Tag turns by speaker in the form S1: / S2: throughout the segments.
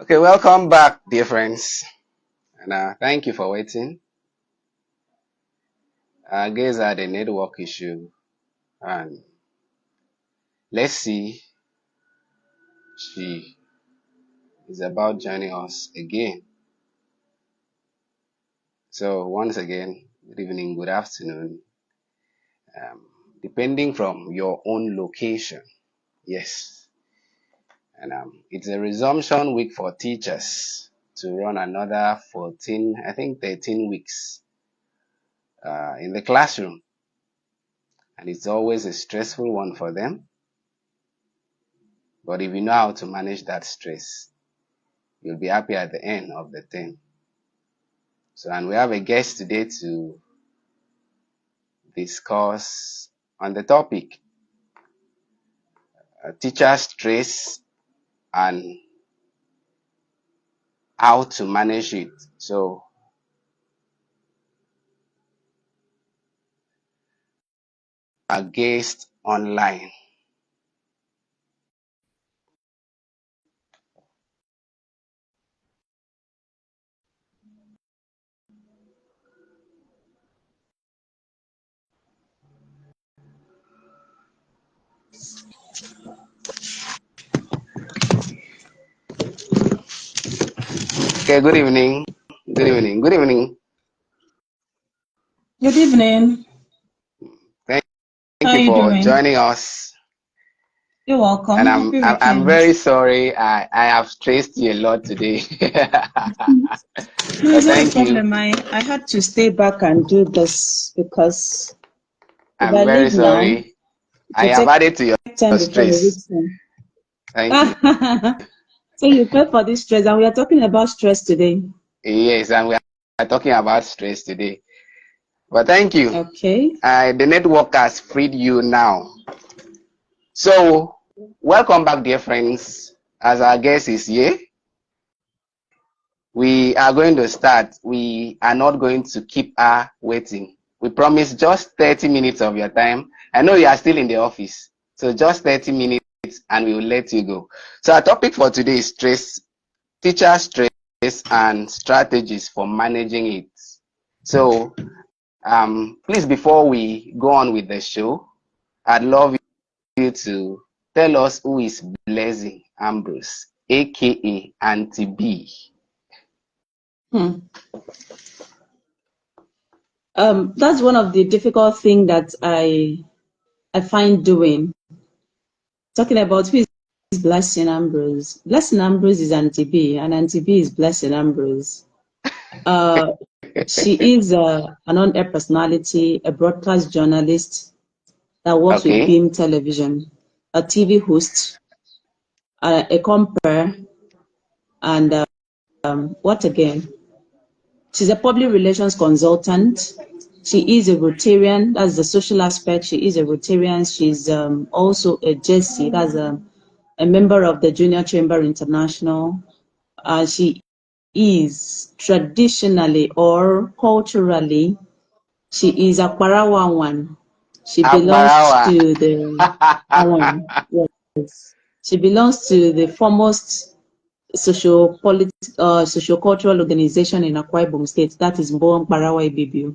S1: Okay, welcome back, dear friends, and thank you for waiting. I guess I had a network issue, and let's see, she is about joining us again. So once again, good evening, good afternoon, um, depending from your own location. Yes, and it's a resumption week for teachers to run another 14, I think 13 weeks in the classroom, and it's always a stressful one for them. But if you know how to manage that stress, you'll be happy at the end of the thing. So, and we have a guest today to discuss on the topic teacher stress and how to manage it. So, our guest online. Okay, good evening. Good evening. Good evening.
S2: Good evening.
S1: Thank
S2: How are
S1: you
S2: you
S1: for
S2: doing?
S1: joining us.
S2: You're
S1: And
S2: welcome. Happy
S1: I'm
S2: weekend.
S1: very sorry. I have stressed you a lot today.
S2: No,
S1: But
S2: it's not a
S1: thank you.
S2: problem. I had to stay back and do this because if
S1: I'm
S2: I
S1: very
S2: leave now,
S1: sorry.
S2: it
S1: I
S2: will
S1: have
S2: take
S1: added to your
S2: time before the
S1: stress.
S2: week's end.
S1: Thank you.
S2: So you pay for this stress, and we are talking about stress today.
S1: Yes, and we are talking about stress today. But thank you.
S2: Okay.
S1: The network has freed you now. So, welcome back, dear friends. As our guest is here, we are going to start. We are not going to keep her waiting. We promise just 30 minutes of your time. I know you are still in the office, so just 30 minutes and we will let you go. So, our topic for today is stress, teacher stress, and strategies for managing it. So, please, before we go on with the show, I'd love you to tell us who is Blessing Ambrose, aka Auntie B.
S2: Hmm. That's one of the difficult things that I find doing. Talking about who is Blessing Ambrose. Blessing Ambrose is Auntie B, and Auntie B is Blessing Ambrose. Uh, She is an on-air personality, a broadcast journalist that works with
S1: Okay,
S2: Beam Television, a TV host, a compere, and what again? She's a public relations consultant. She is a Rotarian. That's the social aspect. She is a Rotarian. She's also a JC. That's a member of the Junior Chamber International. She is traditionally or culturally, she is a Parawan. She belongs
S1: Akbarawa.
S2: to the Awan. Yes. She belongs to the foremost socio-cultural organization in Akwa Ibom State. That is Mbong Parawa Ibibiu.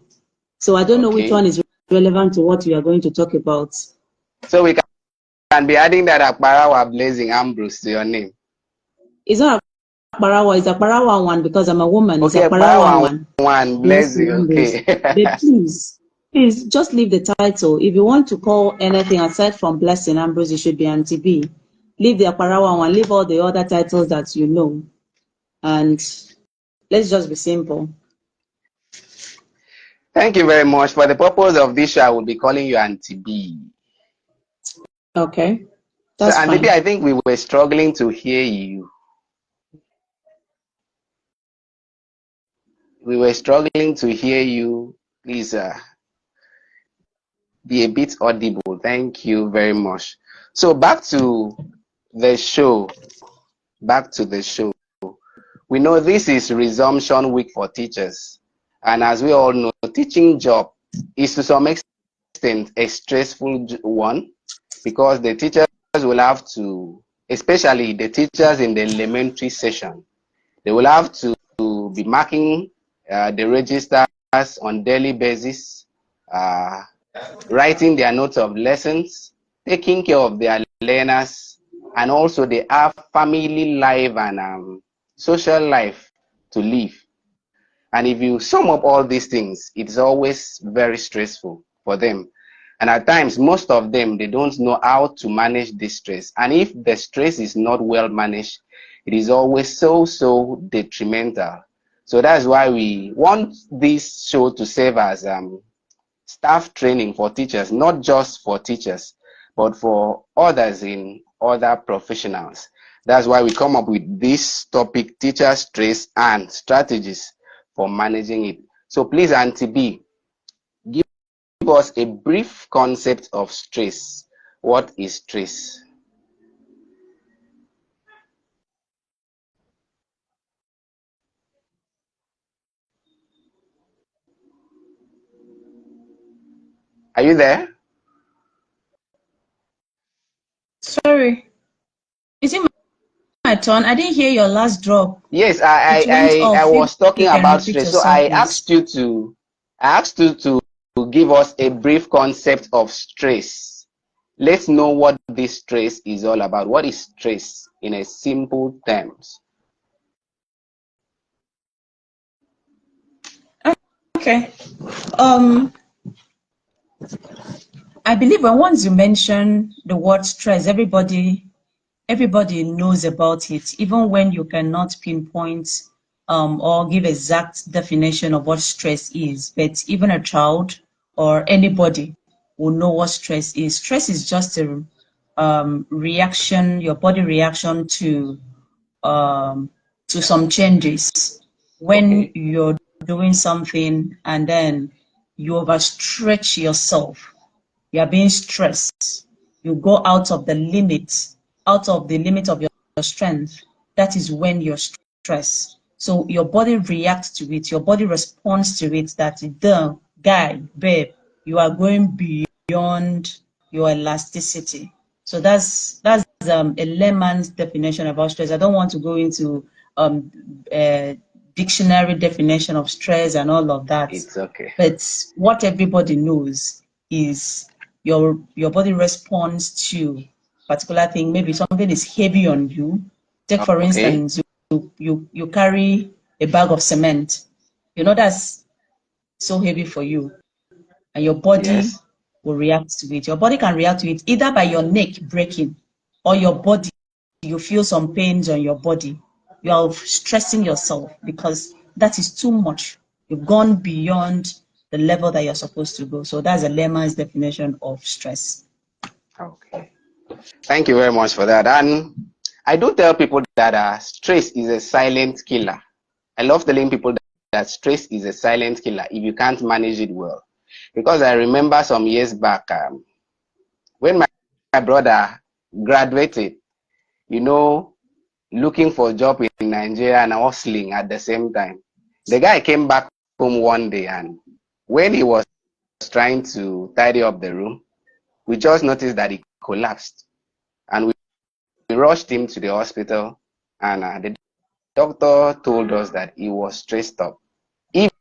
S2: So I don't know which one
S1: Okay,
S2: is relevant to what we are going to talk about.
S1: so we can be adding that Akbarawa Blessing Ambrose to your name.
S2: It's not a Parawa, it's a Parawa one because I'm a woman. It's a
S1: Okay,
S2: Parawa
S1: Akbarawa
S2: one.
S1: one
S2: Blessing
S1: Blessing.
S2: Ambrose.
S1: Okay.
S2: But please just leave the title. If you want to call anything aside from Blessing Ambrose, it should be Auntie B. Leave the Aparawa one, leave all the other titles that you know. And let's just be simple.
S1: Thank you very much. For the purpose of this show, I will be calling you Auntie B.
S2: Okay,
S1: So,
S2: that's
S1: Auntie B,
S2: fine.
S1: I think we were struggling to hear you. We were struggling to hear you. Please be a bit audible. Thank you very much. So back to the show. Back to the show. We know this is resumption week for teachers. And as we all know, teaching job is to some extent a stressful one because the teachers will have to, especially the teachers in the elementary session, They will have to be marking the registers on daily basis, writing their notes of lessons, taking care of their learners, and also they have family life and social life to live. And if you sum up all these things, it's always very stressful for them. And at times, most of them, they don't know how to manage this stress. And if the stress is not well managed, it is always so detrimental. So that's why we want this show to serve as staff training for teachers, not just for teachers, but for others in other professionals. That's why we come up with this topic, teacher stress and strategies for managing it. So please, Auntie B, give us a brief concept of stress. What is stress? Are you there?
S2: Sorry, is it my turn? I didn't hear your last drop.
S1: Yes,
S2: It went
S1: I
S2: off. Maybe
S1: was talking
S2: you can
S1: about
S2: repeat
S1: stress. So
S2: yourself, please.
S1: I asked you to give us a brief concept of stress. Let's know what this stress is all about. What is stress in a simple terms?
S2: Okay. I believe when once you mention the word stress, everybody knows about it, even when you cannot pinpoint or give exact definition of what stress is. But even a child or anybody will know what stress is. Stress is just a reaction, your body reaction to some changes. When you're doing something and then you overstretch yourself, you are being stressed, you go out of the limit of your strength, that is when you're stressed. So your body reacts to it, your body responds to it, that the guy, babe, you are going beyond your elasticity. So that's a layman's definition about stress. I don't want to go into dictionary definition of stress and all of that.
S1: It's okay.
S2: But what everybody knows is your body responds to particular thing. Maybe something is heavy on you. Take for instance, you carry a bag of cement. You know that's so heavy for you, and your body
S1: Yes.
S2: will react to it. Your body can react to it either by your neck breaking or your body. You feel some pains on your body. You are stressing yourself because that is too much. You've gone beyond the level that you're supposed to go. So that's a layman's definition of stress.
S1: Okay. Thank you very much for that. And I do tell people that stress is a silent killer. I love telling people that stress is a silent killer if you can't manage it well. Because I remember some years back when my brother graduated, you know, looking for a job in Nigeria and hustling at the same time. The guy came back home one day, and when he was trying to tidy up the room, we just noticed that he collapsed. And we rushed him to the hospital, and the doctor told us that he was stressed up. If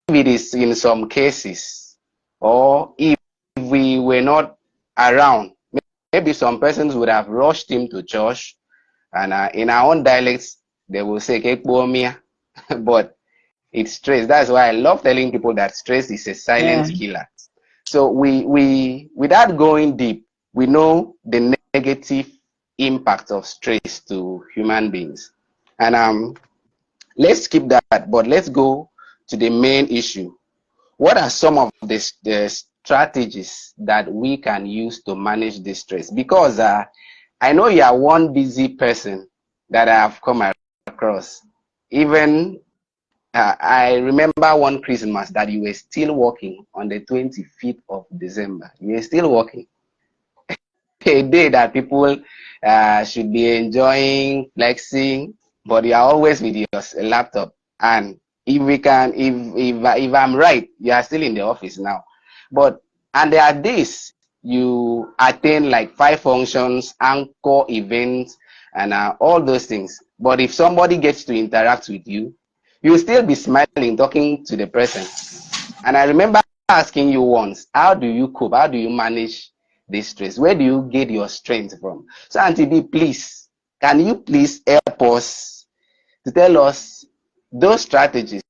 S1: it is in some cases, or if we were not around, maybe some persons would have rushed him to church, and in our own dialects, they will say, but it's stress. That's why I love telling people that stress is a silent killer. So we without going deep, we know the negative impact of stress to human beings. And let's skip that, but let's go to the main issue. What are some of the strategies that we can use to manage this stress? Because I know you are one busy person that I have come across. Even I remember one Christmas that you were still working on the 25th of December. You were still working. A day that people should be enjoying, flexing, but you are always with your laptop. And if I'm right, you are still in the office now. And there are days you attend like 5 functions, anchor events, and all those things. But if somebody gets to interact with you, you'll still be smiling, talking to the person. And I remember asking you once, how do you cope? How do you manage this stress? Where do you get your strength from? So Auntie B, please, can you please help us to tell us those strategies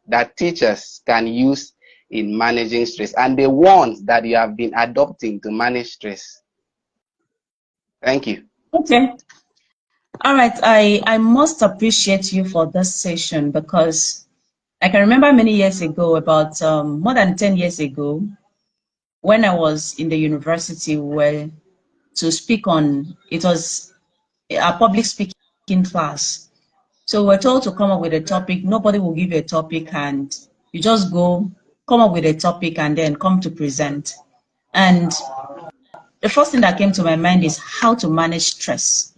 S1: that teachers can use in managing stress and the ones that you have been adopting to manage stress? Thank you.
S2: Okay. All right. I must appreciate you for this session, because I can remember many years ago, about more than 10 years ago, when I was in the university, where to speak on, it was a public speaking class. So we're told to come up with a topic. Nobody will give you a topic, and you just go, come up with a topic, and then come to present. And the first thing that came to my mind is how to manage stress,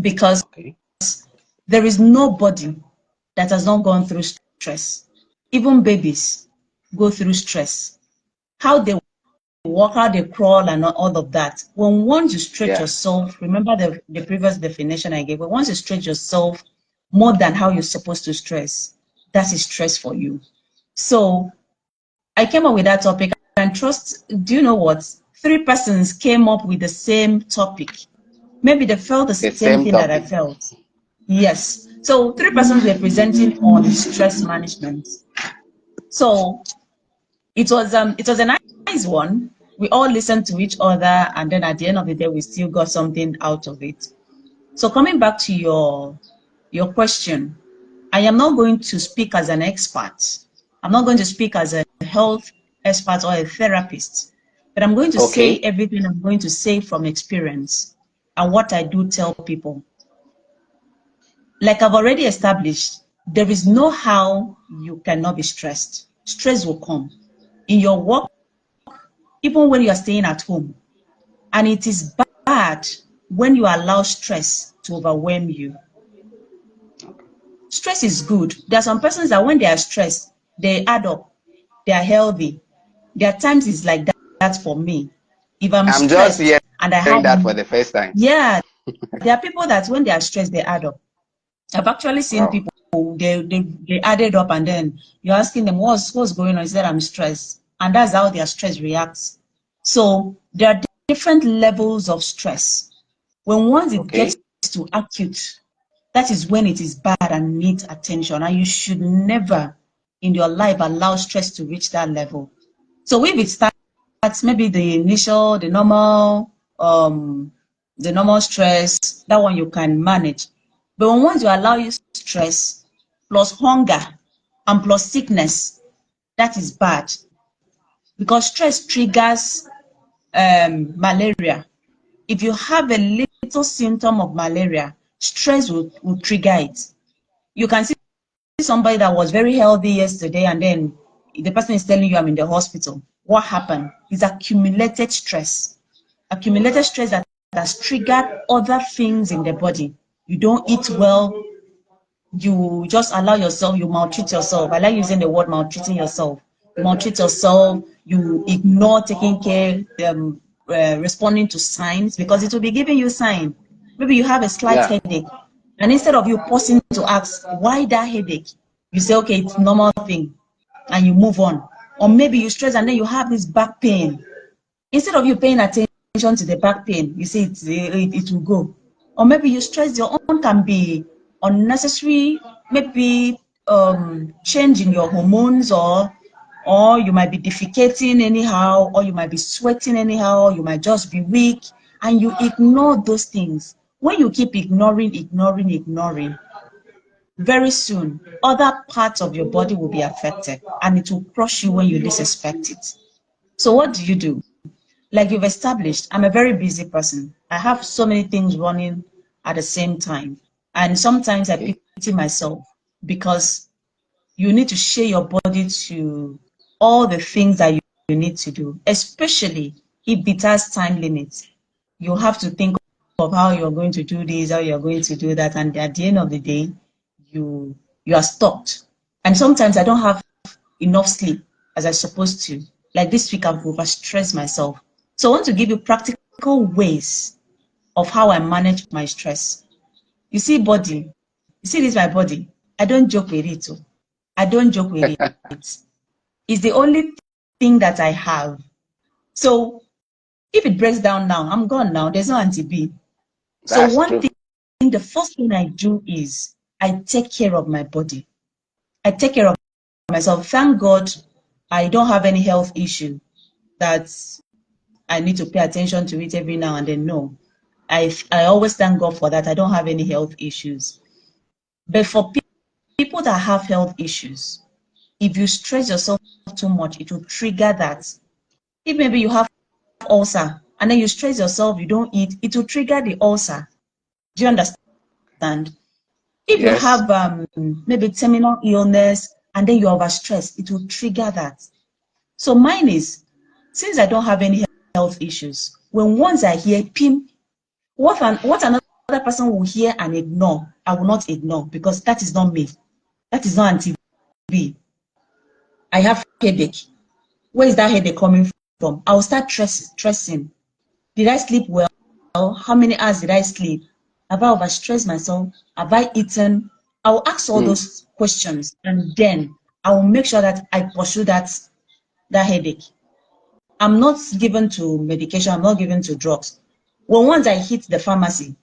S2: because
S1: Okay.
S2: there is nobody that has not gone through stress. Even babies go through stress. How they walk, how they crawl, and all of that. When once you stretch yourself, remember the previous definition I gave, but once you stretch yourself more than how you're supposed to stress, that is stress for you. So I came up with that topic, and trust, do you know what? 3 persons came up with the same topic. Maybe they felt the same thing that I felt. Yes. So 3 persons were presenting on stress management. So it was a nice one. We all listened to each other, and then at the end of the day, we still got something out of it. So coming back to your question, I am not going to speak as an expert. I'm not going to speak as a health expert or a therapist, but I'm going to say everything I'm going to say from experience and what I do tell people. Like I've already established, there is no how you cannot be stressed. Stress will come in your work, even when you are staying at home. And it is bad when you allow stress to overwhelm you. Stress is good. There are some persons that when they are stressed, they add up, they are healthy. There are times it's like that for me. If I'm
S1: just
S2: stressed and I
S1: hearing
S2: have
S1: that for the first time.
S2: Yeah, there are people that when they are stressed, they add up. I've actually seen people, they added up, and then you're asking them, what's going on? Is that I'm stressed? And that's how their stress reacts. So there are different levels of stress. When once it gets to acute, that is when it is bad and needs attention. And you should never in your life allow stress to reach that level. So if it starts, maybe the initial, the normal stress, that one you can manage. But once you allow your stress plus hunger and plus sickness, that is bad, because stress triggers malaria. If you have a little symptom of malaria, stress will trigger it. You can see somebody that was very healthy yesterday, and then the person is telling you, I'm in the hospital. What happened? It's accumulated stress. Accumulated stress that has triggered other things in the body. You don't eat well. You just allow yourself, you maltreat yourself. I like using the word maltreating yourself. You maltreat yourself, you ignore taking care, responding to signs, because it will be giving you sign. Maybe you have a slight headache, and instead of you pausing to ask, why that headache? You say, okay, it's a normal thing, and you move on. Or maybe you stress and then you have this back pain. Instead of you paying attention to the back pain, you say it will go. Or maybe you stress, your own can be unnecessary, maybe change in your hormones, or you might be defecating anyhow, or you might be sweating anyhow, you might just be weak, and you ignore those things. When you keep ignoring, very soon other parts of your body will be affected, and it will crush you when you least expect it. So what do? Like you've established, I'm a very busy person. I have so many things running at the same time. And sometimes I pity myself, because you need to share your body to all the things that you need to do, especially if it has time limits. You have to think of how you're going to do this, how you're going to do that. And at the end of the day, you are stopped. And sometimes I don't have enough sleep as I'm supposed to. Like this week, I've overstressed myself. So I want to give you practical ways of how I manage my stress. You see, body, You see this, my body? I don't joke with it. Too. I don't joke with it. It's the only thing that I have. So if it breaks down now, I'm gone now. There's no anti-B. So
S1: That's
S2: one
S1: true.
S2: thing, the first thing I do is I take care of my body. I take care of myself. Thank God I don't have any health issue that I need to pay attention to it every now and then. No. I always thank God for that. I don't have any health issues. But for people that have health issues, if you stress yourself too much, it will trigger that. If maybe you have ulcer and then you stress yourself, you don't eat, it will trigger the ulcer. Do you understand? If you
S1: Yes.
S2: have maybe terminal illness and then you're overstressed, it will trigger that. So mine is, since I don't have any health issues, when once I hear PIM, what another person will hear and ignore, I will not ignore because that is not me. That is not anti-B. I have headache. Where is that headache coming from? I will start stressing. Did I sleep well? How many hours did I sleep? Have I overstressed myself? Have I eaten? I will ask all those questions and then I will make sure that I pursue that headache. I'm not given to medication. I'm not given to drugs. Well, once I hit the pharmacy,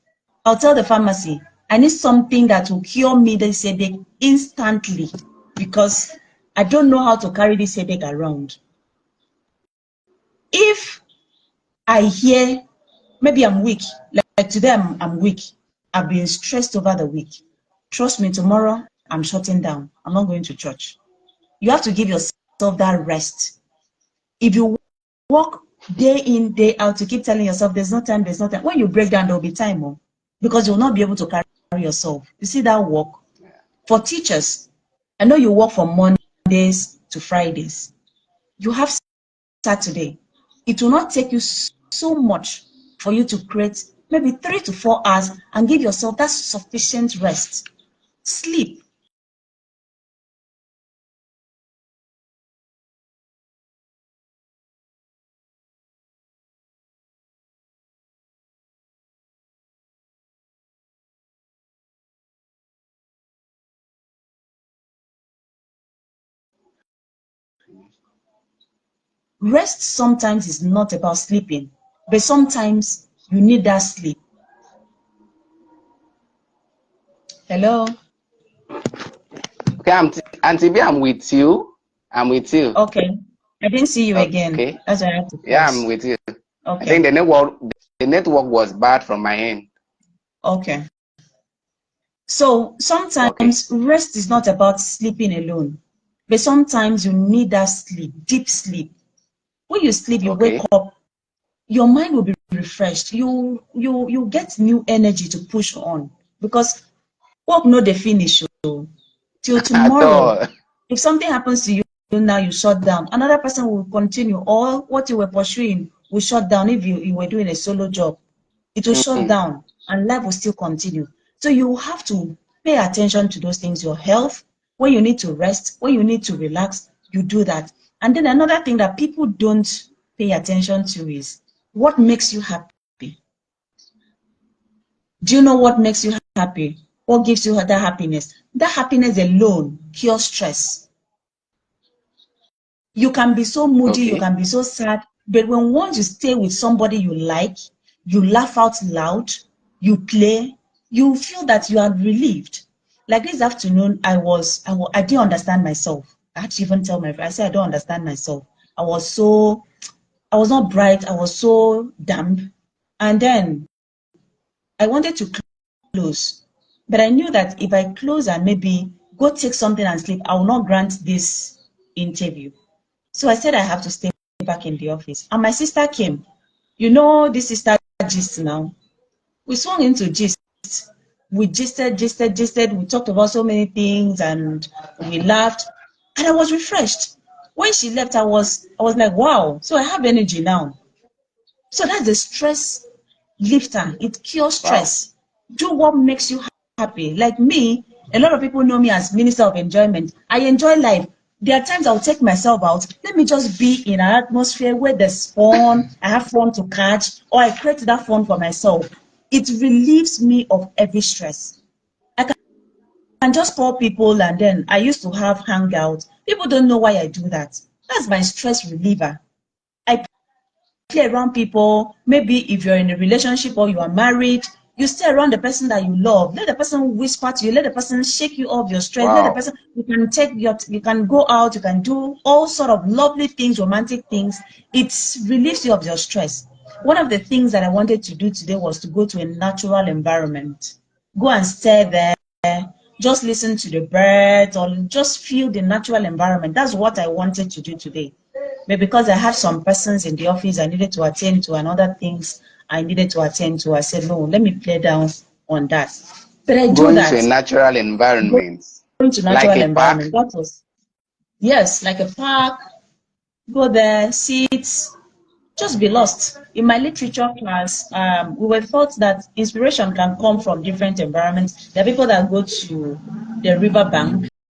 S2: I'll tell the pharmacy, I need something that will cure me this headache instantly because I don't know how to carry this headache around. If I hear, maybe I'm weak, like today I'm weak, I've been stressed over the week. Trust me, tomorrow I'm shutting down. I'm not going to church. You have to give yourself that rest. If you work day in, day out to keep telling yourself there's no time, when you break down, there'll be time, because you'll not be able to carry yourself. You see that work? For teachers, I know you work from Mondays to Fridays. You have Saturday. It will not take you so much for you to create maybe 3 to 4 hours and give yourself that sufficient rest. Sleep. Rest sometimes is not about sleeping, but sometimes you need that sleep. Hello?
S1: Okay, Auntie B, I'm with you. I'm with you.
S2: Okay. I didn't see you again.
S1: Okay.
S2: That's why I had to
S1: Yeah, I'm
S2: pause.
S1: with you. I
S2: Okay.
S1: think the network was bad from my end.
S2: Okay. So
S1: Okay.
S2: sometimes rest is not about sleeping alone, but sometimes you need that sleep, deep sleep. When you sleep, you wake
S1: Okay.
S2: up, your mind will be refreshed. You get new energy to push on because work no dey finish till
S1: At
S2: tomorrow.
S1: all.
S2: If something happens to you now, you shut down. Another person will continue, or what you were pursuing will shut down. If you were doing a solo job, it will shut down and life will still continue. So you have to pay attention to those things, your health, when you need to rest, when you need to relax, you do that. And then another thing that people don't pay attention to is what makes you happy. Do you know what makes you happy? What gives you that happiness? That happiness alone cures stress. You can be so moody, you
S1: Okay.
S2: can be so sad, but when once you stay with somebody you like, you laugh out loud, you play, you feel that you are relieved. Like this afternoon, I didn't understand myself. I had to even tell my friend, I said, I don't understand myself. I was not bright, I was so damp. And then I wanted to close, but I knew that if I close and maybe go take something and sleep, I will not grant this interview. So I said I have to stay back in the office. And my sister came. You know this sister gist now. We swung into gist. We gisted. We talked about so many things and we laughed. And I was refreshed. When she left, I was like, wow. So I have energy now. So that's the stress lifter. It cures
S1: Wow.
S2: stress. Do what makes you happy. Like me, a lot of people know me as Minister of Enjoyment. I enjoy life. There are times I'll take myself out. Let me just be in an atmosphere where there's fun. I have fun to catch, or I create that fun for myself. It relieves me of every stress. I just call people, and then I used to have hangouts. People don't know why I do that. That's my stress reliever. I play around people. Maybe if you're in a relationship or you are married, you stay around the person that you love. Let the person whisper to you. Let the person shake you off your stress.
S1: Wow.
S2: Let the person, you can go out. You can do all sort of lovely things, romantic things. It relieves you of your stress. One of the things that I wanted to do today was to go to a natural environment. Go and stay there. Just listen to the birds or just feel the natural environment. That's what I wanted to do today. But because I have some persons in the office I needed to attend to and other things I needed to attend to, I said, no, let me play down on that. But I do
S1: Going
S2: that.
S1: to a natural environment.
S2: Going to natural
S1: Like a
S2: environment.
S1: park?
S2: That was, yes, like a park. Go there, sit, just be lost. In my literature class, we were taught that inspiration can come from different environments. There are people that go to the riverbank